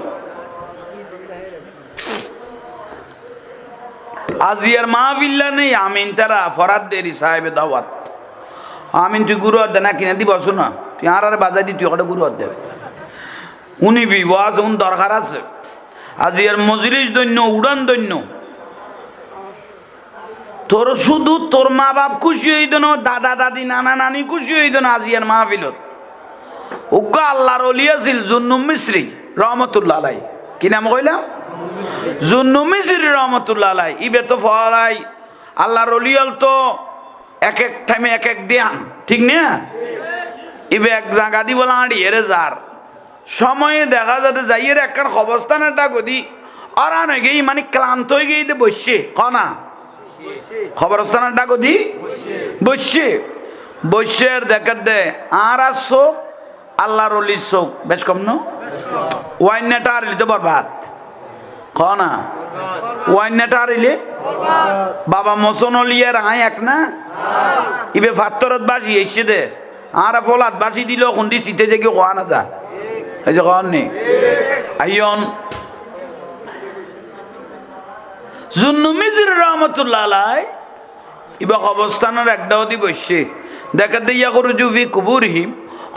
আজিয়ার মাহফিল্লা নেই আমিন তারা ফরাদ দেরি সাহেবে দাওয়াত আমিন তুই গুরু দে না কিনে দিব শোনা তুই আর বাজাই দি তুই ওটা গুরু দে উনি বিবাস উন দরকার আছে আজিয়ার মজলিস দৈন্য উড়ান দৈন্য তোর শুধু তোর মা বাপ খুশি হইত না দাদা দাদি নানা নানি খুশি হইত না আজিয়ার মাহফিলত উগ্র আল্লাহর ওলি আছিল জুন্নু মিস্ত্রি রহমতুল্লাহ আলাই কি নাম কইলাম জুন্নু মিস্ত্রি রহমতুল্লাহ আলাই ইবে তো ফলাই আল্লাহর ওলিয়াল তো এক এক টাইমে এক এক দিয়ান ঠিক না ইবে এক জায়গা দি বলা আড়ি এরে যার সময়ে দেখা যাতে যাইয়ের একখান খবরস্থানের ডাক দি আর আন হয়ে গেই মানে ক্লান্ত হয়ে গেই বসছে কনা খবরস্থানের ডাক দি বসছে দেখা দে আর চোখ আল্লাহর অলির চোখ বেশ কম না ওয়াইনাটা আর তো বরবাদ কনা ওয়াইনাটা আর বাবা মোসন অলিয়ার আয় এক না ইবে ফাত্তরত বাসি এসে দে আর ফলাত বাসি দিল খুন্দি সিটে যে কেউ কোয়া না যা এই যে কন নি আইয়ন জুন্নু মিজির রহমতুল্লাহ আলাই ইবা অবস্থানের একটাও দি বসছে দেখা দিয়া করু জুফি কুবুরহিম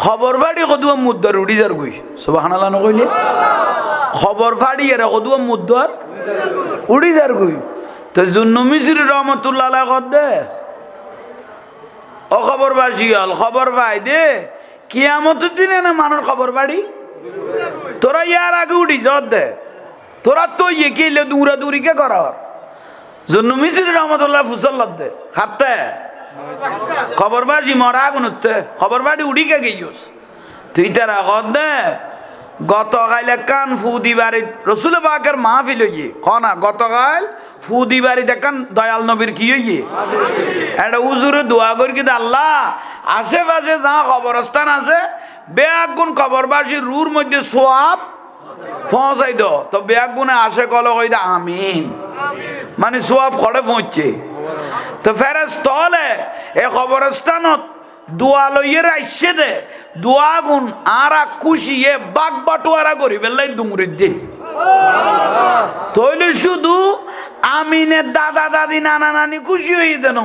খবর ফাড়ি কদুয়া মুদ্দার উড়ি যার গই সুবহানাল্লাহ নকইলে খবর ফাড়ি এর কদুয়া মুদ্দার উড়ি যার গই তো জুন্নু মিজির রহমতুল্লাহ আলাই কদ দে ও খবর বাসি হল খবর পাই দে কিয়ামতের দিনে না মানুষ খবর পাড়ি তোরা ইয়ার আগে উঠি যত দে তোরা তো ইয়ে কেলে দূরা দূরি কে করার জন্য মিসির রহমতুল্লাহ ফুসল্লাদ দে হাতে খবর বাজি মরা আগুন উঠতে খবর বাড়ি উড়ি কে গিয়েছ তুই তারা কদ দে গতকাল কান ফুদি বাড়ি রসুল পাকের মাহফিল হইয়ে কনা গতকাল ফুদি বাড়ি দেখান দয়াল নবীর কি হইয়ে একটা উজুরে দোয়া করি কিন্তু আল্লাহ আশেপাশে যা কবরস্থান আছে বেয়াগুন কবরবাসী রুর মধ্যে সোয়াব পৌঁছাই দো তো বেয়াগুনে আসে কল কই দে আমিন মানে সোয়াব খড়ে পৌঁছছে তো ফেরেশতা হলে এ কবরস্থানত দোয়া লইয়ে রাইছে দে দোয়া গুণ আরা খুশিয়ে বাগ বাটোয়ারা করি বেলাই ডুঙরির দিন তইলে শুধু আমিনের দাদা দাদি নানা নানি খুশি হয়ে দেন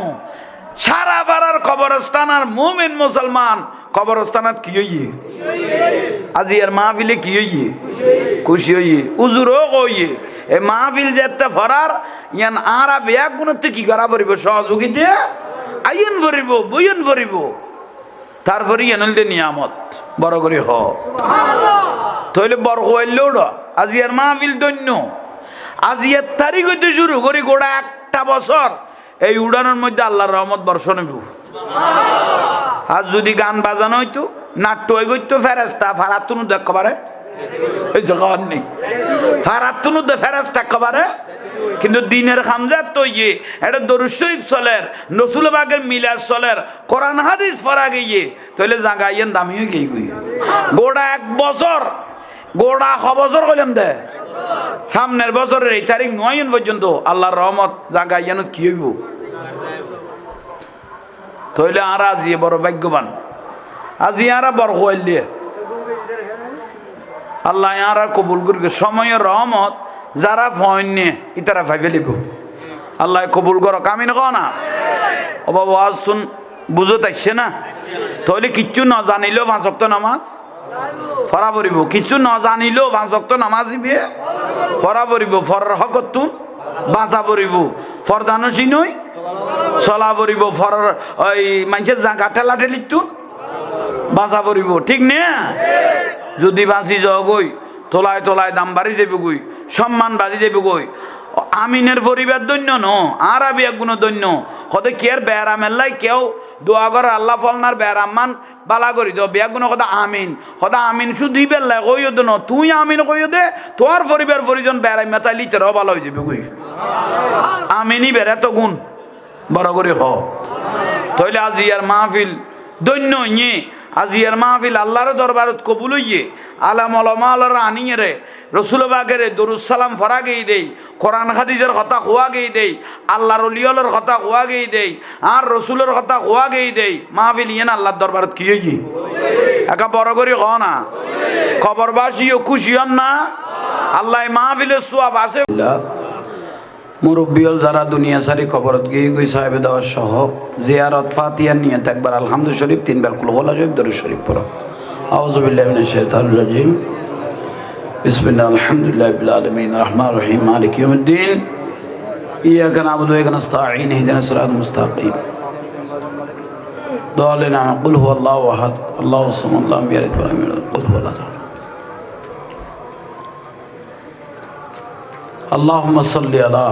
সারা পাড়ার কবরস্থান আর মুমিন মুসলমান কবরস্থানাত কি হইয়ে আজি আর মাহফিলে কি হইয়ে খুশি হইয়ে উজুরও কইয়ে এ মাহফিল যেতে ফরার ইয়ান আরা বেয়াক গুণতে কি করা পড়িব সহযোগিতা আইন ভরিব বইন ভরিব তারপরে এনলতে নিয়ামত বড় করে হ তাহলে বড় হইলেও আজি আর মাহফিল দৈন্য আজি এর তারিখ হইতে শুরু করি গোড়া একটা বছর এই উড়ানোর মধ্যে আল্লাহর রহমত বর্ষণ হইব আর যদি গান বাজানো হইতো নাট্য হয়ে গইতো ফেরেস্তা ফারাতুনু দেখতে পারে এই যে খাওয়ার নেই ফারাতুনু দে ফেরেস্তা কবারে কিন্তু দিনের খামজাত তো ইয়ে এটা দরুদ শরীফ চলের রসুল বাগের মিলাদ চলের কোরআন হাদিস পড়া গিয়ে তাহলে জাগাইয়েন দামি হয়ে গই গই গোড়া এক বছর গোড়া ক বছর কইলাম দে সামনের বছরের এই তারিখ 9 পর্যন্ত আল্লাহর রহমত জাগাইয়ানত কি হইব তো তইলে আর আজিয়ে বড় ভাগ্যবান আজি আরা বড় হইলে আল্লাহ আরা কবুল করি সময়ের রহমত যারা ফয়ন নিয়ে ইতারা ভাই ফেলিব আল্লাহ কবুল করো কামিন কো না ও বাবা আজ শুন বুঝো তাইছে না তাহলে কিচ্ছু না জানিলেও 5 ওয়াক্ত নামাজ পড়া পড়িব কিছু না জানিলেও 5 ওয়াক্ত নামাজ দিবে পড়া পড়িব ফরর হকতুন বাঁচা পড়িব ফরদানসি নই চলা পড়িব ফরর ওই মানুষের জাগা ঠেলা ঠেলিত বাঁচা পড়িব ঠিক না যদি বাঁচি যাও গই তোলায় তোলায় দাম বাড়ি যাবে গই সম্মান বাড়ি যাবে গই আমিনের পরিবার দৈন্য ন আর আবি একগুণ দৈন্য হতে কি আর বেড়ামের লাই কেউ দোয়া করে আল্লাহ ফলনার বেড়ামান বালা করি তো বেগুন কথা আমিন শুধুই বেল্লাই কইও দে ন তুই আমিন কইও দে তোর পরিবার পরিজন বেড়াই মেতাই লিটারও ভালো হয়ে যাবে কই আমিনই বেড়া তো গুণ বড় করে হ তাইলে আজি আর মাহফিল দৈন্য ইয়ে আজিয়ার মাহফিল আল্লাহর দরবারত কবুল হইয়ে আলাম ওলামা আল্লাহর আনিয়ে রে রসুল বাগেরে দরুদ সালাম ফরা গেই দেই কোরআন হাদিসের কথা খোয়া গেই দেই আল্লাহর ওলিয়লের কথা খোয়া গেই দেই আর রসুলের কথা খোয়া গেই দেই মাহফিল ইয়ে না আল্লাহর দরবারত কি হইয়ে একা বড় করে হ না খবরবাসীও খুশি হন না আল্লাহ মাহফিলের সোয়াব আছে মুরব্বিয়ল যারা দুনিয়া সারি খবরত গিয়ে গই সাহেব দেওয়ার সহ জিয়ারত ফাতিহা নিয়ে একবার আলহামদুলিল্লাহ শরীফ 3 বার কুল ওয়ালা শরীফ দরুদ শরীফ পড়ো আউযু বিল্লাহি মিনাশ শাইতানির রাজিম বিসমিল্লাহির রহমানির রহিম আলামিন রহমানির রহিম মালিক ইয়াউমিদ্দিন ইয়াকা না'বুদু ওয়া ইয়াকা নাস্তাঈন ইহদিনাস সিরাতাল মুস্তাকিম দালিনা কুল হুয়াল্লাহু আহাদ আল্লাহুস সামাদ লাম ইয়ালিদ ওয়া লাম ইউলাদ কুল হুয়াল্লাহু আল্লাহুম্মা সাল্লি আলা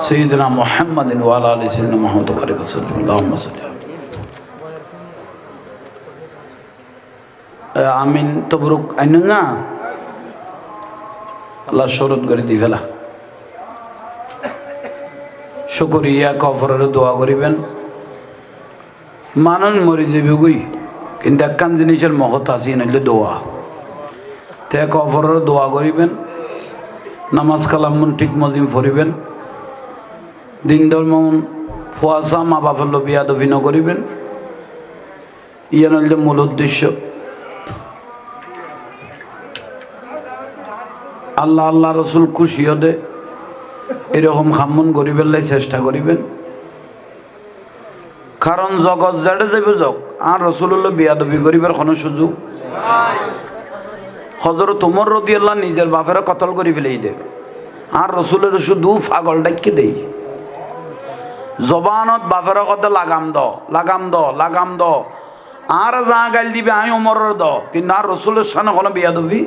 سيدنا محمد وعلى آل سيدنا محمد وبارك وسلم اللهم صل আমিন তবরুক আইন না আল্লাহ শরৎ করে দি ফেলা শুকরিয়া কফরের দোয়া করিবেন মানুষ মরি যাবে গই কিন্তু একখান জিনিসের মহৎ আছে নইলে দোয়া তে কফরের দোয়া করিবেন নামাজ কালাম ঠিক মজিম ফরিবেন দিন ধর্ম ফুয়াশা মা বাপের বিয়া দফি নকরিবেন ইয়া নইলে মূল উদ্দেশ্য আল্লাহ আল্লাহ রসুল খুশি হতে এরকম খামন করিবেন লাই চেষ্টা করিবেন কারণ জগৎ যাড়ে যাবে যোগ আর রসুল্লাহ বিয়া দফি করিবার কোনো সুযোগ হযরত ওমর রাদিয়াল্লাহু নিজের বাপের কতল করে ফেলেই দে আর রসুলের শুধু পাগল ডাইকে দেই জবানত বাপের কত লাগাম দ আর যা গাইল দিবে আমি ওমরের দ কিন্তু আর রসুলের সামনে কোনো বিয়াদবি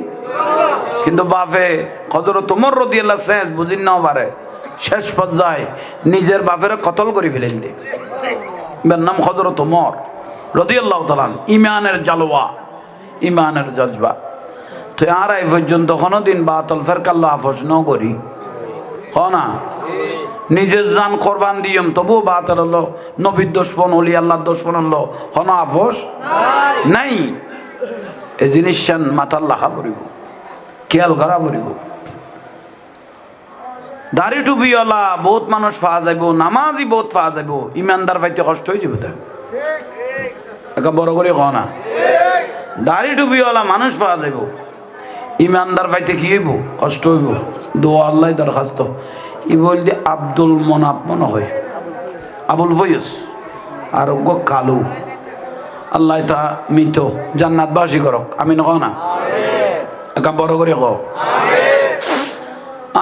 কিন্তু বাপে হযরত ওমর রাদিয়াল্লাহু শেষ বুঝিন না পারে শেষ পর্যায়ে নিজের বাপের কতল করে ফেলেন দে এর নাম হযরত ওমর রাদিয়াল্লাহু তাআলা ইমানের জালওয়া ইমানের জজবা তো আর এই পর্যন্ত কোনোদিন বাতল ফেরকাল্লা আফস ন করি হ না নিজের জান কোরবান দিয়ম তবু বাতল হলো নবীর দুশমন ওলি আল্লাহর দুশমন হলো হন আফস নাই এই জিনিস মাথার লাখা পড়িব খেয়াল করা পড়িব দাড়ি টুপিওয়ালা বহুত মানুষ পাওয়া যাইব নামাজি বহুত পাওয়া যাইব ইমানদার পাইতে কষ্ট হয়ে যাবে একা বড় করে ক না দাড়ি টুপিওয়ালা মানুষ পাওয়া যাইব ইমানদার পাইতে কি হইব কষ্ট হইব দোয়া আল্লাহ দরখাস্ত ই বলতে আব্দুল মনাফ মনে হয় আবুল ফয়স আর কালু আল্লাহ তা মৃত জান্নাতবাসী করক আমি নক না একা বড় করে ক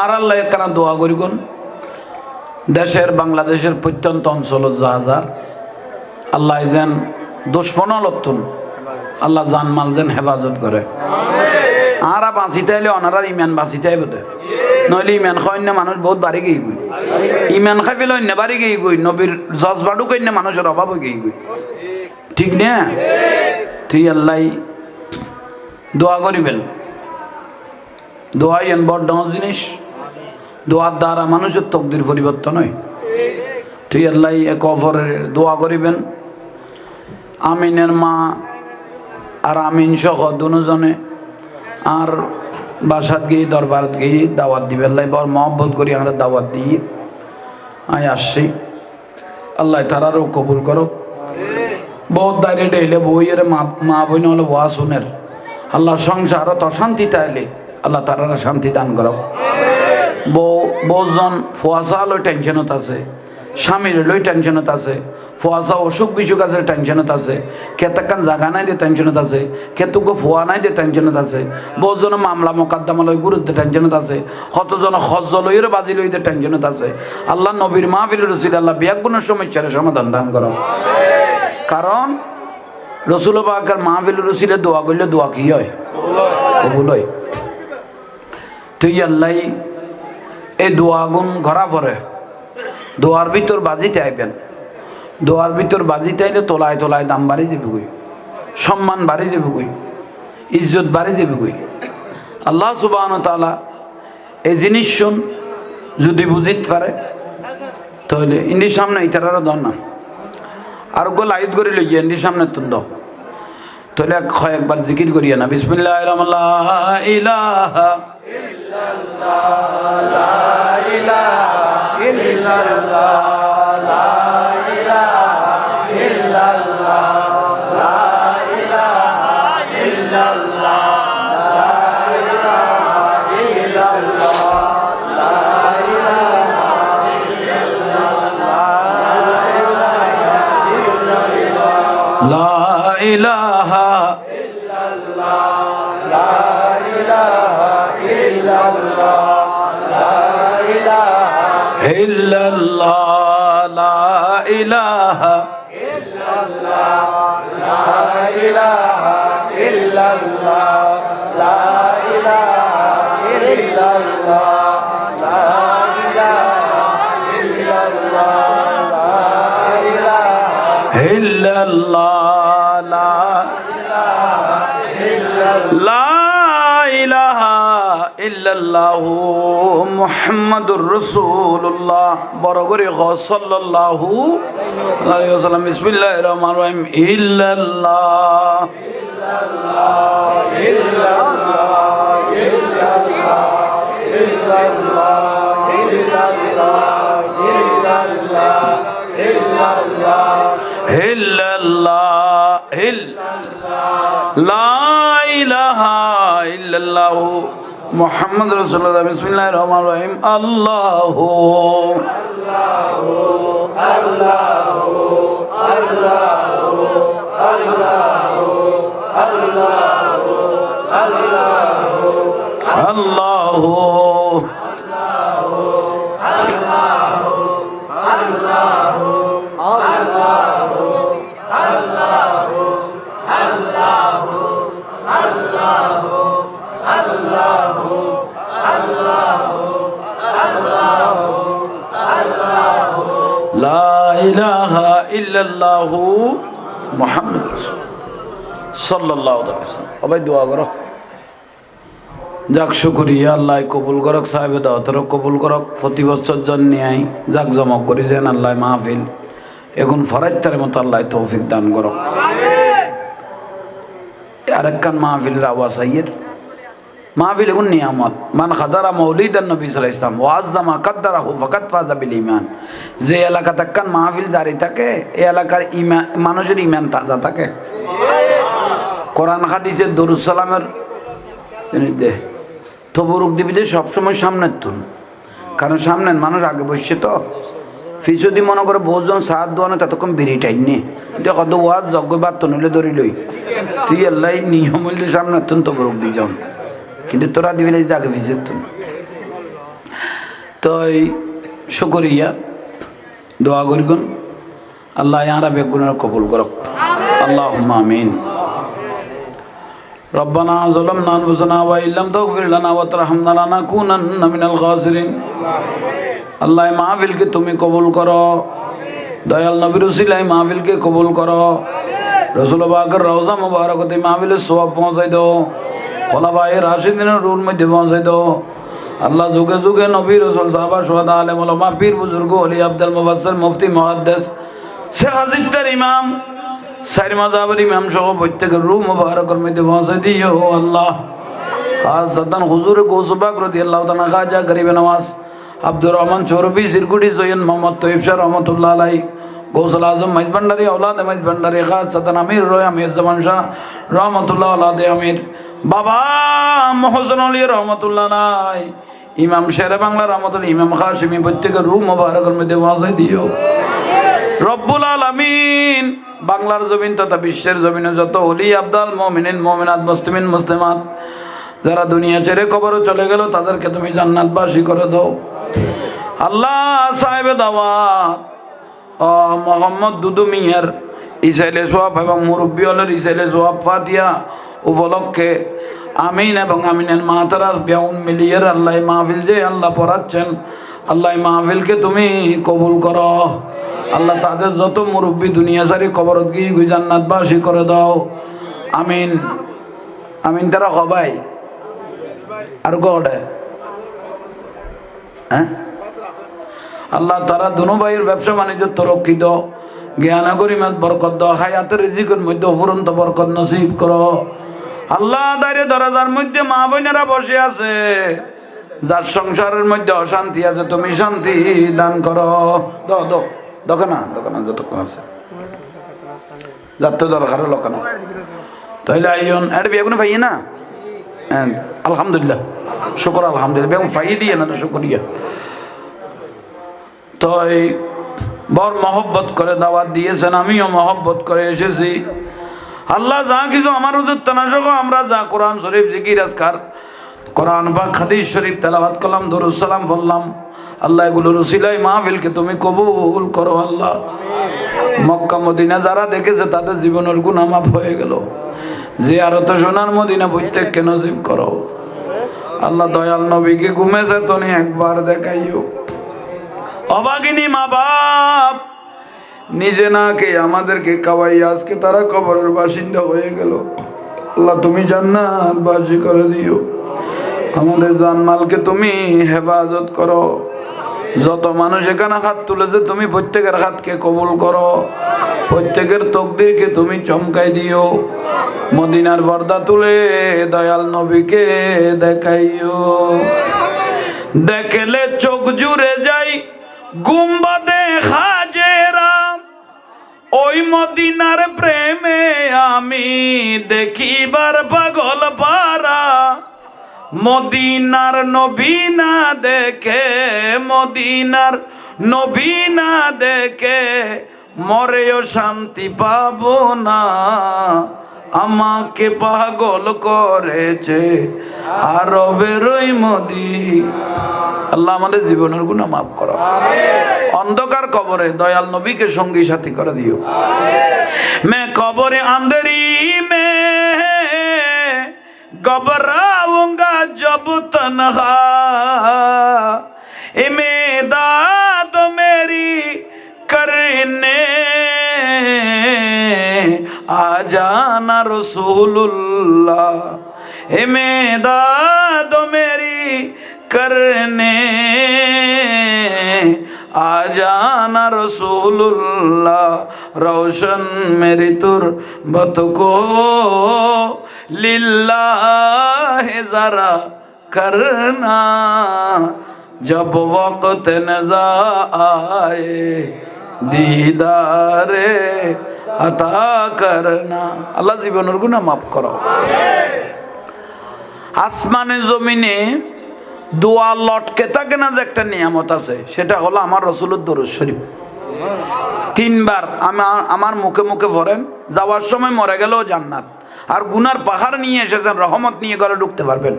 আর আল্লাহ একখানা দোয়া করি কোন দেশের বাংলাদেশের প্রত্যন্ত অঞ্চল যার আল্লাহ যেন দুশ্মন লতুন আল্লাহ জানমাল যেন হেফাজত করে আরা বাঁচিতে হলে অনারার ইমান বাঁচিতে বোধ নইলে ইমান খাই না মানুষ বহুত বাড়ি গিয়ে গই ইমান খাই পেলে অন্য বাড়ি গিয়ে গই নবীর জজবাটু কই না মানুষের অভাব হয়ে গিয়ে গই ঠিক না তুই আল্লাহ দোয়া করিবেন দোয়াই এন বড় ডাঙর জিনিস দোয়ার দ্বারা মানুষের তকদির পরিবর্তন হয় তুই আল্লাহ কফরের দোয়া করিবেন আমিনের মা আর আমিন সহ দুজনে আর বাসাত গিয়ে দরবারত গিয়ে দাওয়াত দিবে আল্লাহ বড় মহব্বত করি আমরা দাওয়াত দিই আয় আসছি আল্লাহ তারারও কবুল করো বহুত দাঁড়িয়ে ডেইলে বইয়ের মা বোন হলে ওয়া শুনের আল্লাহ সংসার তো শান্তি তাইলে আল্লাহ তারা শান্তি দান করো। বহুজন ফুয়াশা লই টেনশনত আছে, স্বামীর লই টেনশনত আছে, ফুয়াশা অসুখ বিসুখ আছে টেনশনত আছে, কেতাকান জাগা নাই দিয়ে টেনশনত আছে, কেতুক ফুয়া নাই দিয়ে টেনশনত আছে, বহুজনের মামলা মোকদ্দমা লই গুরুত্ব টেনশনত আছে, কতজন হজ লইয়ের বাজি লইতে টেনশনত আছে। আল্লাহ নবীর মাহফিল রসিল আল্লাহ বিয়াগুণের সমস্যার সমাধান দান করো। কারণ রসুল পাকের মাহফিল রসিলে দোয়া করলে দোয়া কি হয়? কবুল হয়। তুই আল্লাহ এই দোয়া গুণ ঘরা পরে দোয়ার ভিতর বাজিতে আইবেন, দোয়ার ভিতর বাজিতে আইলে তোলায় তোলায় দাম বাড়ি যাবে গই, সম্মান বাড়ি যাবে গই, ইজ্জত বাড়ি যাবে গই। আল্লাহ সুবহানাহু ওয়া তাআলা এই জিনিস শুন যদি বুঝিতে পারে তাহলে ইন্দির সামনে ইতারারও দর না আর গো লাইট করে লইয়া ইন্দির সামনে তুন দাও তাহলে কয়েকবার জিকির করিয়া না বিসমিল্লাহির রহমানির রহিম লা ইলাহা ইল্লাল্লাহ লা ইলাহা ইল্লাল্লাহ লা ইলাহা ইল্লাল্লাহ লা ইলাহা ইল্লাল্লাহ লা ইলাহা ইল্লাল্লাহ লা ইলাহা ইল্লাল্লাহ লা ইলাহা illallah la ilaha illallah la ilaha illallah la ilaha illallah la ilaha illallah la ilaha illallah la ilaha illallah মুহাম্মাদুর রাসূলুল্লাহ বড় করে সাল্লাল্লাহু আলাইহি ওয়াসাল্লাম বিসমিল্লাহির রহমানির রহিম ইল্লাল্লাহ ইল্লাল্লাহ ইল্লাল্লাহ ইল্লাল্লাহ ইল্লাল্লাহ ইল্লাল্লাহ লা ইলাহা ইল্লাল্লাহ মুহাম্মদ রাসূলুল্লাহ বিসমিল্লাহির রহমানির রহিম আল্লাহু আল্লাহু আল্লাহু আল্লাহু আল্লাহু আল্লাহু আল্লাহু লা ইলাহা ইল্লাল্লাহ মুহাম্মাদুর রাসূলুল্লাহ সাল্লাল্লাহু আলাইহি ওয়াসাল্লাম। সবাই দোয়া করো। যাক শুকরিয়া আল্লাহ কবুল করক, সাহেব দাওয়াতর কবুল করক, প্রতি বছর জন্য আই যাক জমক করি যেন আল্লাহ মাহফিল এখন ফরাইতার মতো আল্লাহ তৌফিক দান করক। আরেকখান মাহফিলের আওয়াজ আইয়ের মাহফিল এখন নিয়ামত মান খাদারা মৌলিদান নবী সাল্লাল্লাহু আলাইহি ওয়াসাল্লাম ওয়া আযযামা কাদ্দারাহু ফাকাদ ফাযা বিল ঈমান। যে এলাকাতে একখান মাহফিল জারি থাকে এই এলাকার মানুষের ঈমান তাজা থাকে। কোরআন হাদিসের দরুদ সালামের তবরুক দিবিতে সবসময় সামনের তুন, কারণ সামনের মানুষ আগে বসছে তো ফিসদি মনে করে বহুজন সাহায্য দোয়ানো ততক্ষণ বেরিয়ে টাইনি কত ওয়াজ যজ্ঞ বাদ তনুলে ধরি লই তুই আল্লাহ নিয়ম হইলে সামনের তুন তবরুক দিয়ে যাও, কিন্তু তোরা দিবি আগে ভিজের তুন। তো এই শুকরিয়া দোয়া করিগুন আল্লাহ ইয়ারা বেগুনের কবুল করক। আল্লাহুম্মা আমিন। ربنا ظلمنا أنفسنا وإن لم تغفر لنا وترحمنا لنكونن من الخاسرين। আল্লাহ মাহফিলকে তুমি কবুল করো, দয়াল নবীর উসিলায় মাহফিলকে কবুল করো, রাসূল পাকের রওজা মুবারকতে মাহফিলের সওয়াব পৌঁছাই দাও, খোলাফায়ে রাশিদিনের রুল মধ্যে পৌঁছাই দাও। আল্লাহ যুগে যুগে নবী রাসূল সাহাবা শুহাদা আলেম উলামা পীর বুজুর্গ ওলি আব্দুল মুফাসসির মুফতি মুহাদ্দিস শেখ হাজির ইমাম সাইর মাযহাবের ইমাম সহ প্রত্যেকের রূহ মুবারকের মধ্যে পৌঁছে দিও আল্লাহ। খাসাতান হুজুর গৌসবাগ রাদিয়াল্লাহু তাআলা খাজা গরিব নওয়াজ আব্দুর রহমান চৌরবি সিরকুটি সৈয়দ মোহাম্মদ তৈয়ব শাহ রহমাতুল্লাহ আলাইহি গৌসুল আজম মাইজ ভান্ডারী औलाद মাইজ ভান্ডারী খাসাতান আমির রয় আমির জামান শাহ রহমাতুল্লাহ औलाद আমির বাবা মোহসেন আলী রহমাতুল্লাহ নাই ইমাম শেরে বাংলা রহমাতুল্লাহ ইমাম কাসেমী প্রত্যেকের রূহ মোবারকের মধ্যে ওয়াসে দিও রব্বুল আলামিন বাংলার জমিন তথা বিশ্বের জমিনে যত ওলি আবদাল মুমিনিন মুমিনাত মুসলিমিন মুসলিমাত যারা দুনিয়া ছেড়ে কবরে চলে গেল তাদেরকে তুমি জান্নাতবাসী করে দাও আল্লাহ সাহেব দাওয়াত মোহাম্মদ দুদু মিয়ার ইসাইলে সোয়াব এবং মুরব্বী হলের ইসাইলে সোয়াব ফাতিয়া উপলক্ষে আমিন এবং আমিনের মাতারা বেউন মিলিয়ার আল্লাহ মাহফিল যে আল্লাহ পড়াচ্ছেন আল্লাহ মাহফিলকে তুমি কবুল করো আল্লাহ তাদের যত মুরব্বী দুনিয়া সারি কবরত গিয়ে জান্নাতবাসী করে দাও আমিন আমিন তারা সবাই আর গড়ে হ্যাঁ আল্লাহ তারা দুনো ভাইয়ের ব্যবসা বাণিজ্য তরক্কি দাও জ্ঞান গরিমাত বরকত দাও হায়াতের রিজিকের মধ্যে অফুরন্ত বরকত নসিব করো আল্লাহ দাঁড়িয়ে দরজার মধ্যে মা বোনেরা বসে আছে যার সংসারের মধ্যে অশান্তি আছে তুমি শান্তি দান করো দাও দাও দোকানা যতক্ষণ আছে যাতে দরকার লোকানো তাইলে আইন এটা বেগুন পাইয়ে না আলহামদুলিল্লাহ শুকর আলহামদুলিল্লাহ বেগুন পাইয়ে দিয়ে না তো শুকরিয়া তো এই বর মহব্বত করে দাওয়াত দিয়েছেন আমিও মহব্বত করে এসেছি আল্লাহ যা কিছু আমার হুজুর তানাসহ আমরা যা কোরআন শরীফ জিকির আজকার কোরআন বা হাদিস শরীফ তেলাওয়াত করলাম দরুদ সালাম বললাম আল্লাহ এগুলোর উসিলায় মাহফিলকে তুমি কবুল করো আল্লাহ মক্কা মদিনা যারা দেখেছে তাদের জীবনের গুনাহ মাফ হয়ে গেল জিয়ারত সোনার মদিনা প্রত্যেককে নসিব করো আল্লাহ দয়াল নবীকে ঘুমেছে তুমি একবার দেখাইও অভাগিনী মা বাপ নিজে না খেয়ে আমাদেরকে খাওয়াই আজকে তারা কবরের বাসিন্দা হয়ে গেল আল্লাহ তুমি জান্নাতবাসী করে দিও আমাদের জানমালকে তুমি হেফাজত করো যত মানুষ এখানে হাত তুলেছে তুমি প্রত্যেকের হাতকে কবুল করো প্রত্যেকের তকদিরকে তুমি চমকাই দিও মদিনার পর্দা তুলে দয়াল নবীকে দেখাইও দেখলে চোখ জুড়ে যাই গুম্বাদে হাজেরা ওই মদিনার প্রেমে আমি দেখিবার পাগল পারা মদিনার নবী না দেখে মদিনার নবী না দেখে মরেও শান্তি পাবো না আমাকে পাগল করেছে আরবের ওই মদি আল্লাহ আমাদের জীবনের গুনাহ মাফ করো অন্ধকার কবরে দয়াল নবীকে সঙ্গী সাথী করে দিও মে কবরে আন্দেরি মে घबराऊंगा जब तन्हा इमेदाद मेरी करने आ जाना रसूलुल्लाह इमेदाद मेरी करने आ जाना रसूलुल्लाह रोशन मेरी तुरबत को लिल्लाह जरा करना जब वक्त नज़ा आए दीदारे अता करना अल्लाह जीवনের গুনাহ মাফ করো আসমানে জমিনে দোয়া লটকে থাকে না যে একটা নিয়ামত আছে সেটা হলো আমার রাসূলের দরুদ শরীফ তিনবার আমার মুখে মুখে পড়েন যাওয়ার সময় মরে গেলেও জান্নাত আর গুনার পাহাড় নিয়ে এসেছেন রহমত নিয়ে ঘরে ঢুকতে পারবেন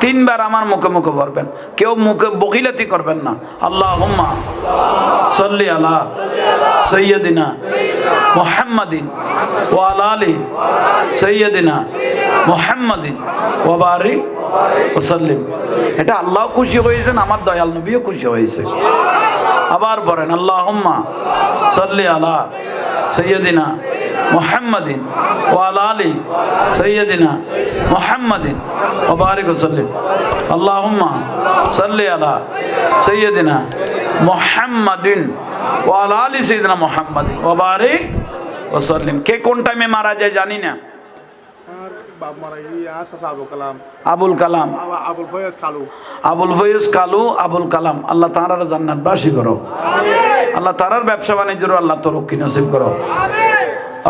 তিনবার আমার মুখে মুখে পড়বেন কেউ মুখে বকিলাতি করবেন না আল্লাহুম্মা সাল্লি আলা সাইয়্যিদিনা মুহাম্মাদিন ওয়া আলা আলি সাইয়্যিদিনা মুহাম্মাদিন ওয়া বারিক ওয়া সাল্লিম এটা আল্লাহ খুশি হয়েছেন আমার দয়াল নবীও খুশি হয়েছে আবার বলেন আল্লাহুম্মা সাল্লি আলা সাইয়্যিদিনা মুহাম্মাদিন ওয়া আলা আলি সাইয়্যিদিনা মুহাম্মাদিন ওয়া বারিক ওয়া সাল্লিম আল্লাহুম্মা সাল্লি আলা সাইয়্যিদিনা মুহাম্মাদিন ওয়া আলা আলি সাইয়্যিদিনা মুহাম্মাদিন ওয়া বারিক ওয়া সাল্লিম কে কোন টাইমে মারা যায় জানি না বাপ মারা ইয়া চাচা আবুল কালাম, আবুল ফয়েজ কালু, আবুল ফয়েজ কালু, আবুল কালাম, আল্লাহ তাআলার জান্নাতবাসী করো। আল্লাহ তাআলার ব্যবসা বাণিজ্যের আল্লাহ তরক্কি নসিব করো।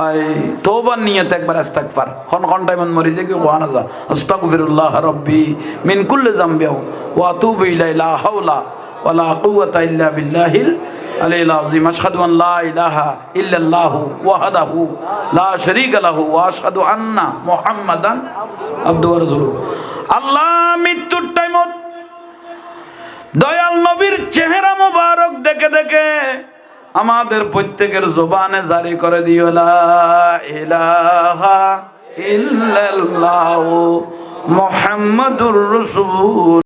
আই তওবার নিয়ত একবার ইস্তিগফার কোন টাইমন মরি যে কি কোয়া না যা আস্তাগফিরুল্লাহ রাব্বি মিন কুল্লি যামবি ওয়া আতুবু ইলাইহি লা হাওলা ওয়ালা কুওয়াতা ইল্লা বিল্লাহিল আলিয়্যিল আযীম। আশহাদু আন লা ইলাহা ইল্লাল্লাহু ওয়াহদাহু লা শারীকা লাহু ওয়া আশহাদু আন্না মুহাম্মাদান আবদুহু ওয়া রাসূলুহু। আল্লাহ মৃত্যুর টাইমত দয়াল নবীর চেহারা মুবারক দেখে দেখে আমাদের প্রত্যেকের জবানে জারি করে দিও লা ইলাহা ইল্লাল্লাহু মুহাম্মাদুর রাসূল।